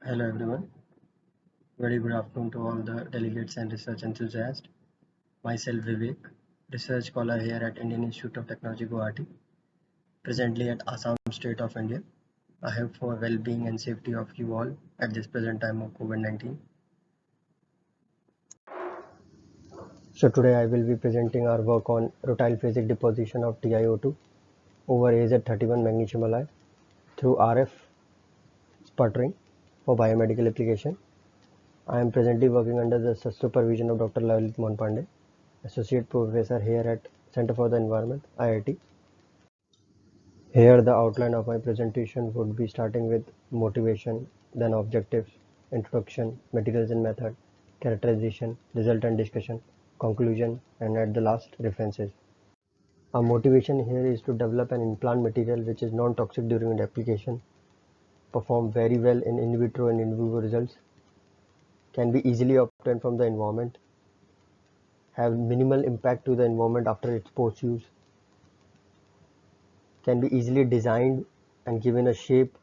Hello everyone. Very good afternoon to all the delegates and research enthusiasts. Myself Vivek, research scholar here at Indian Institute of Technology Guwahati, presently at Assam State of India. I hope for well-being and safety of you all at this present time of COVID-19. So today I will be presenting our work on rutile phasic deposition of TiO2 over AZ31 magnesium alloy through RF sputtering for biomedical application. I am presently working under the supervision of Dr. Lalit Monpande, Associate Professor here at Center for the Environment, IIT. Here the outline of my presentation would be starting with motivation, then objectives, introduction, materials and method, characterization, result and discussion, conclusion, and at the last, references. Our motivation here is to develop an implant material which is non-toxic during the application, perform very well in vitro and in vivo results, can be easily obtained from the environment, have minimal impact to the environment after its post-use, can be easily designed and given a shape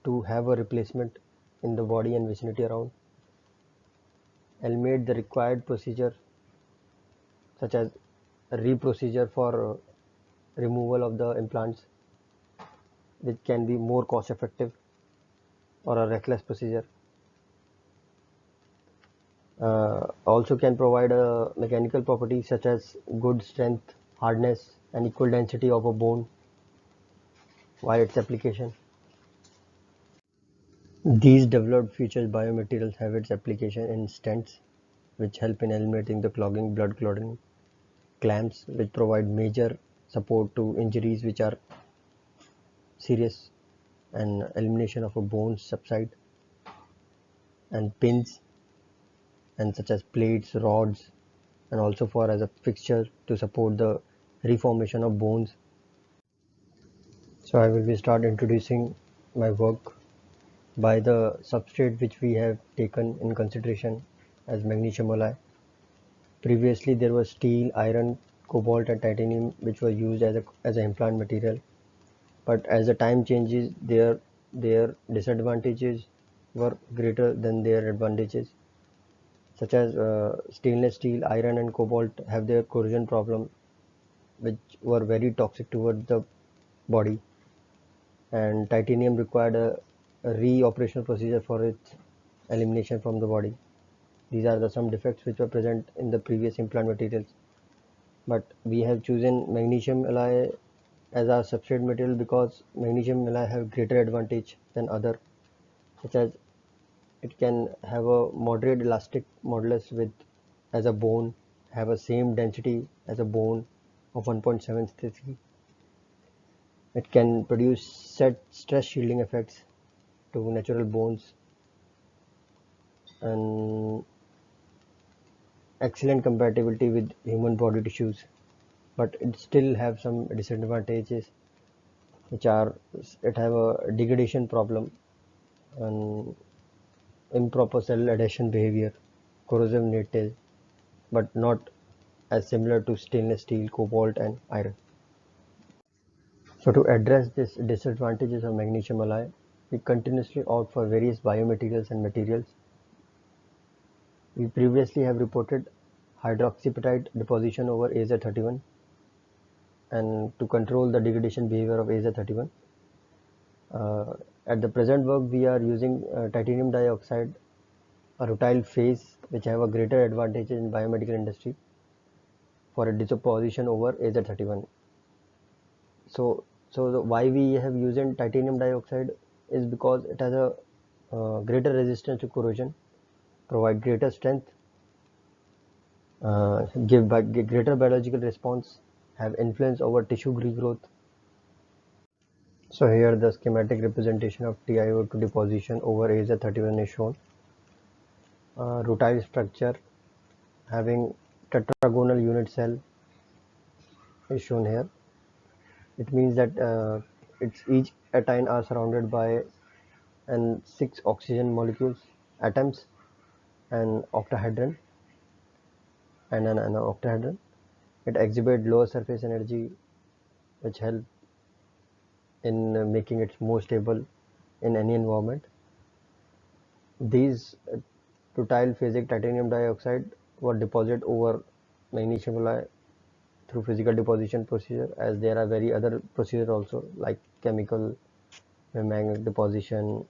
to have a replacement in the body and vicinity around, eliminate the required procedure such as a reprocedure for removal of the implants, which can be more cost effective, or a reckless procedure. Also can provide a mechanical property such as good strength, hardness, and equal density of a bone while its application. These developed features biomaterials have its application in stents, which help in eliminating the clogging blood clotting, clamps, which provide major support to injuries which are serious, and elimination of a bone subside, and pins, and such as plates, rods, and also for as a fixture to support the reformation of bones. So I will be start introducing my work by the substrate which we have taken in consideration as magnesium alloy. Previously there was steel, iron, cobalt and titanium which were used as an implant material, but as the time changes their disadvantages were greater than their advantages, such as stainless steel, iron and cobalt have their corrosion problem which were very toxic towards the body, and titanium required a re-operational procedure for its elimination from the body. These are the some defects which were present in the previous implant materials, but we have chosen magnesium alloy as our substrate material because magnesium alloy have greater advantage than other, such as it can have a moderate elastic modulus with as a bone, have a same density as a bone of 1.73. It can produce set stress shielding effects to natural bones, and excellent compatibility with human body tissues, but it still have some disadvantages, which are it have a degradation problem and improper cell adhesion behavior, corrosive nature, but not as similar to stainless steel, cobalt and iron. So to address these disadvantages of magnesium alloy, we continuously opt for various biomaterials and materials. We previously have reported hydroxyapatite deposition over AZ31, and to control the degradation behavior of AZ31. At the present work, we are using titanium dioxide, a rutile phase, which have a greater advantage in biomedical industry for a deposition over AZ31. So why we have used titanium dioxide is because it has a greater resistance to corrosion, provide greater strength, give greater biological response, have influence over tissue regrowth. So here the schematic representation of TiO2 deposition over AZ31 is shown. Rutile structure having tetragonal unit cell is shown here. It means that its each ation are surrounded by and 6 oxygen molecules atoms and octahedron and an octahedron. It exhibits lower surface energy, which help in making it more stable in any environment. These rutile phasic titanium dioxide were deposited over magnesium alloy through physical deposition procedure, as there are very other procedures also like chemical magnet deposition,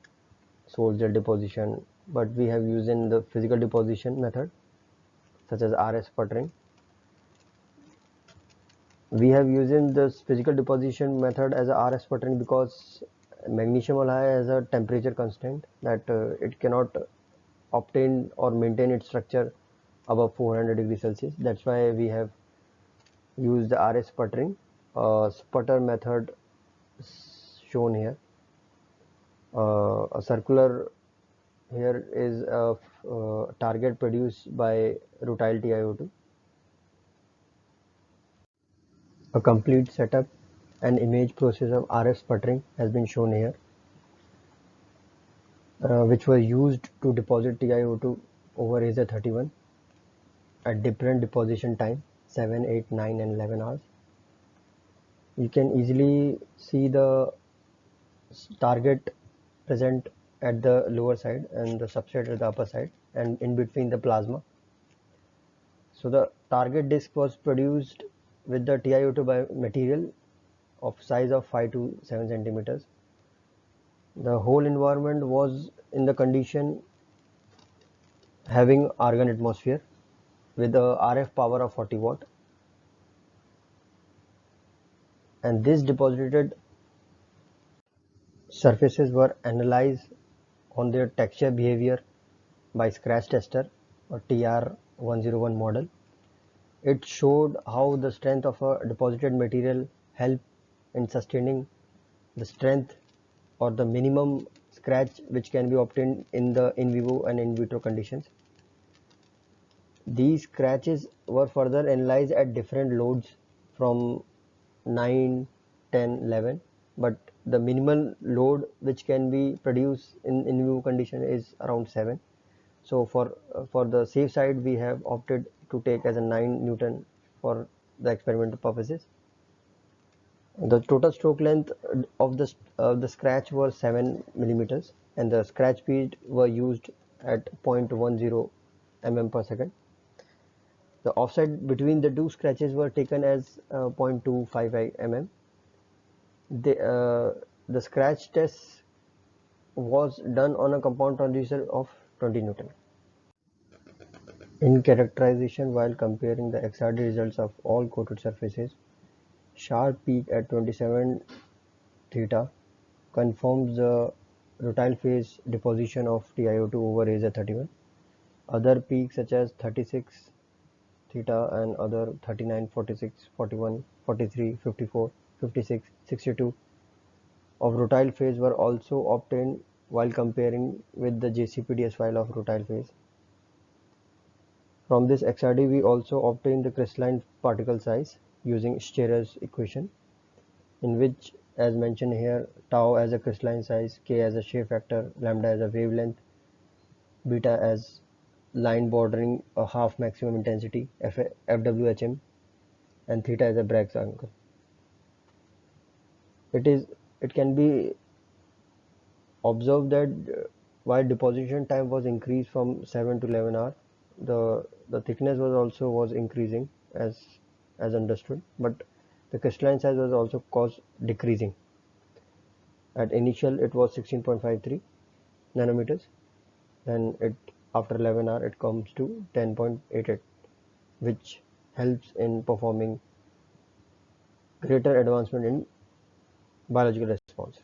source gel deposition, but we have used in the physical deposition method such as RS sputtering. We have used in this physical deposition method as a RS sputtering because magnesium alloy has a temperature constant that it cannot obtain or maintain its structure above 400 degrees Celsius. That's why we have used the RS sputtering. Sputter method shown here. A circular here is a target produced by rutile TiO2. A complete setup and image process of RF sputtering has been shown here, which was used to deposit TiO2 over Azer-31 at different deposition time 7, 8, 9 and 11 hours. You can easily see the target present at the lower side and the substrate at the upper side and in between the plasma. So the target disc was produced with the TiO2 material of size of 5 to 7 centimeters. The whole environment was in the condition having argon atmosphere with a RF power of 40 watt, and this deposited surfaces were analyzed on their texture behavior by scratch tester or TR101 model. It showed how the strength of a deposited material helped in sustaining the strength or the minimum scratch which can be obtained in the in vivo and in vitro conditions. These scratches were further analyzed at different loads from 9, 10, 11, but the minimal load which can be produced in vivo condition is around 7. So for the safe side, we have opted to take as a 9 Newton for the experimental purposes. The total stroke length of the scratch was 7 millimeters, and the scratch speed were used at 0.10 mm per second. The offset between the two scratches were taken as 0.25 mm. The scratch test was done on a compound transducer of 20 Newton. In characterization, while comparing the XRD results of all coated surfaces, sharp peak at 27 theta confirms the rutile phase deposition of TiO2 over Azer-31. Other peaks such as 36 theta and other 39, 46, 41, 43, 54, 56, 62 of rutile phase were also obtained while comparing with the JCPDS file of rutile phase. From this XRD we also obtained the crystalline particle size using Scherer's equation, in which, as mentioned here, tau as a crystalline size, k as a shape factor, lambda as a wavelength, beta as line bordering a half maximum intensity, FWHM, and theta as a Bragg's angle. It can be observed that while deposition time was increased from 7 to 11 hours, the thickness was increasing as understood, but the crystalline size was also decreasing. At initial it was 16.53 nanometers, then after 11 hours it comes to 10.88, which helps in performing greater advancement in biological response.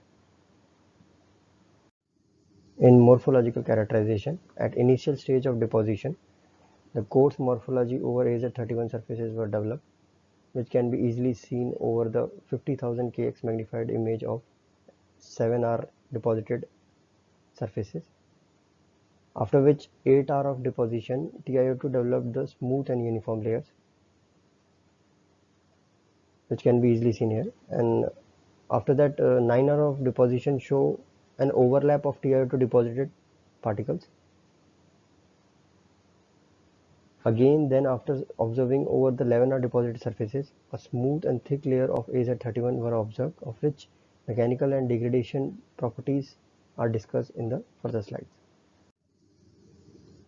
In morphological characterization, at initial stage of deposition, the coarse morphology over Azer-31 surfaces were developed, which can be easily seen over the 50,000 kx magnified image of 7-hour deposited surfaces. After which 8 hours of deposition, TiO2 developed the smooth and uniform layers, which can be easily seen here. And after that, 9 hours of deposition show an overlap of TiO2 deposited particles. Again, then after observing over the 11-hour deposited surfaces, a smooth and thick layer of Azer-31 were observed, of which mechanical and degradation properties are discussed in the further slides.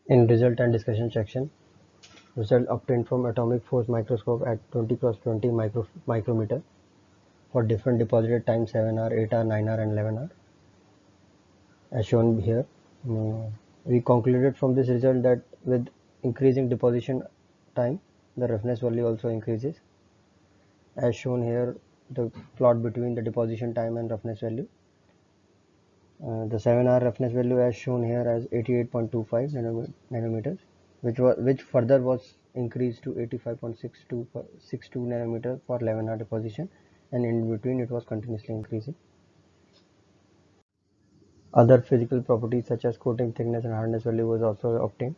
In result and discussion section, result obtained from atomic force microscope at 20 cross 20 micrometer for different deposited time 7 hour, 8 hour, 9 hour and 11 hour as shown here. We concluded from this result that with increasing deposition time, the roughness value also increases. As shown here, the plot between the deposition time and roughness value. The 7-hour roughness value as shown here as 88.25 nanometers, which further was increased to 85.62 nanometer for 11-hour deposition, and in between it was continuously increasing. Other physical properties such as coating thickness and hardness value was also obtained.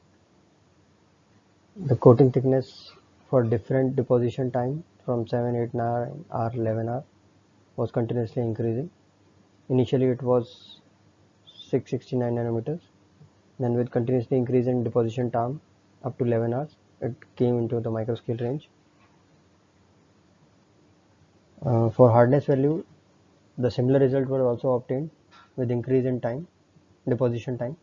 The coating thickness for different deposition time from 7, 8 hour, 11 hour was continuously increasing. Initially it was 669 nanometers. Then with continuously increasing deposition time up to 11 hours, it came into the microscale range. For hardness value, the similar result was also obtained with increase in time, deposition time.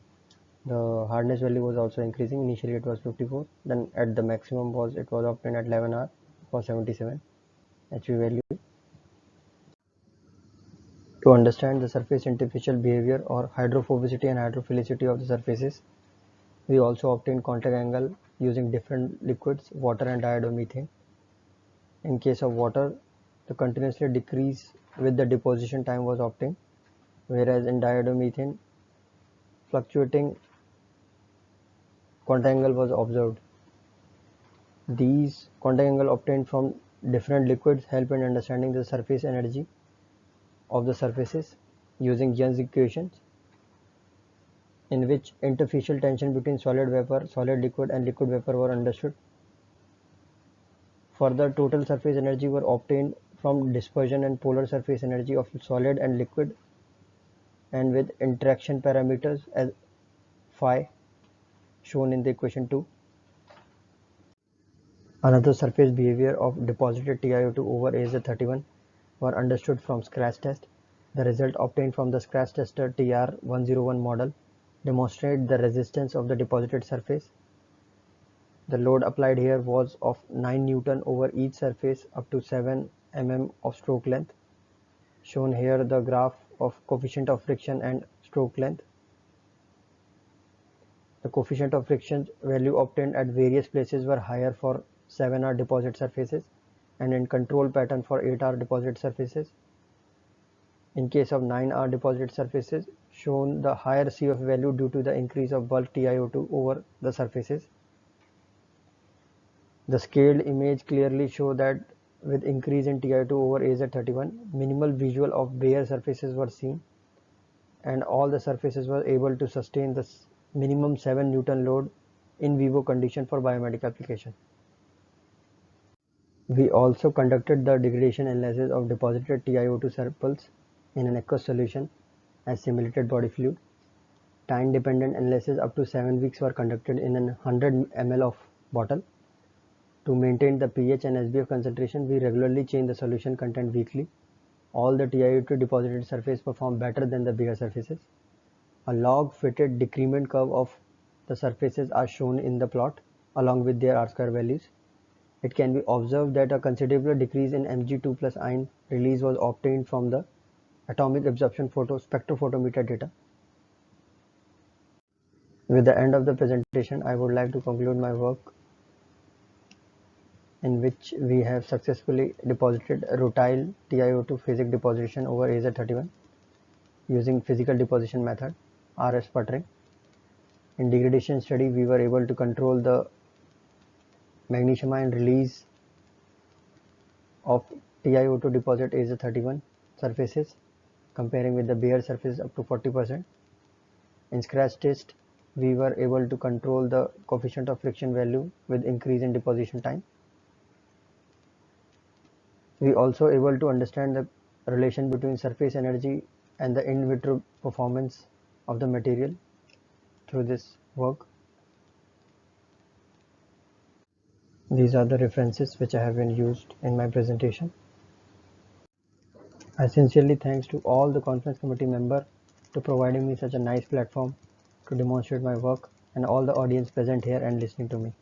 The hardness value was also increasing. Initially it was 54, then at the maximum it was obtained at 11 hours for 77 HV value. To understand the surface interfacial behavior or hydrophobicity and hydrophilicity of the surfaces, we also obtained contact angle using different liquids, water and diiodomethane. In case of water, the continuously decrease with the deposition time was obtained, whereas in diiodomethane, fluctuating contact angle was observed. These contact angle obtained from different liquids help in understanding the surface energy of the surfaces using Young's equations, in which interfacial tension between solid vapor, solid liquid and liquid vapor were understood. Further, total surface energy were obtained from dispersion and polar surface energy of solid and liquid, and with interaction parameters as phi shown in the equation 2. Another surface behavior of deposited TiO2 over AZ31 were understood from scratch test. The result obtained from the scratch tester TR101 model demonstrated the resistance of the deposited surface. The load applied here was of 9 Newton over each surface up to 7 mm of stroke length. Shown here the graph of coefficient of friction and stroke length. The coefficient of friction value obtained at various places were higher for 7-hour deposit surfaces and in control pattern for 8-hour deposit surfaces. In case of 9-hour deposit surfaces, shown the higher CF value due to the increase of bulk TiO2 over the surfaces. The scaled image clearly show that with increase in TiO2 over AZ31, minimal visual of bare surfaces were seen, and all the surfaces were able to sustain the minimum 7 Newton load in vivo condition for biometric application. We also conducted the degradation analysis of deposited TiO2 samples in an aqueous solution as simulated body fluid. Time dependent analysis up to 7 weeks were conducted in an 100 ml of bottle. To maintain the pH and SBF concentration, we regularly change the solution content weekly. All the TiO2 deposited surface perform better than the bigger surfaces. A log fitted decrement curve of the surfaces are shown in the plot along with their R-square values. It can be observed that a considerable decrease in Mg2 plus ion release was obtained from the atomic absorption spectrophotometer data. With the end of the presentation, I would like to conclude my work, in which we have successfully deposited rutile TiO2 phasic deposition over AZ31 using physical deposition method, RF sputtering. In degradation study, we were able to control the magnesium ion release of TiO2 deposit AZ31 surfaces, comparing with the bare surface up to 40%. In scratch test, we were able to control the coefficient of friction value with increase in deposition time. We also able to understand the relation between surface energy and the in vitro performance of the material through this work. These are the references which I have been used in my presentation. I sincerely thanks to all the conference committee member to providing me such a nice platform to demonstrate my work. and all the audience present here and listening to me.